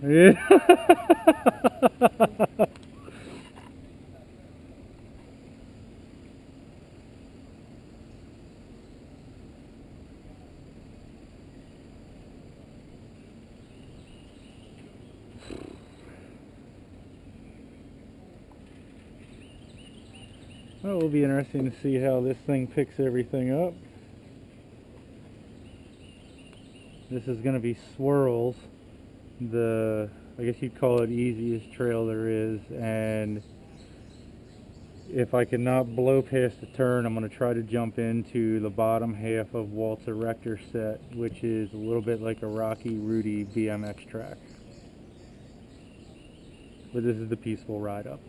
Yeah. Well, it will be interesting to see how this thing picks everything up. This is going to be Swirls, I guess you'd call it easiest trail there is, and if I cannot blow past the turn, I'm going to try to jump into the bottom half of Walt's Erector set, which is a little bit like a Rocky Rudy BMX track. But this is the peaceful ride up.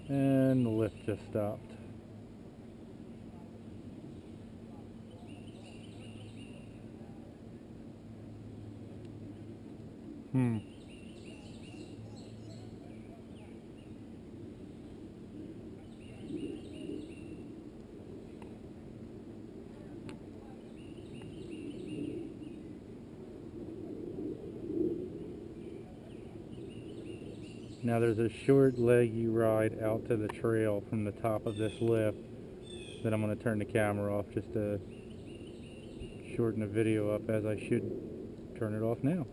And the lift just stopped. Now there's a short leggy ride out to the trail from the top of this lift that I'm going to turn the camera off just to shorten the video up, as I should turn it off now.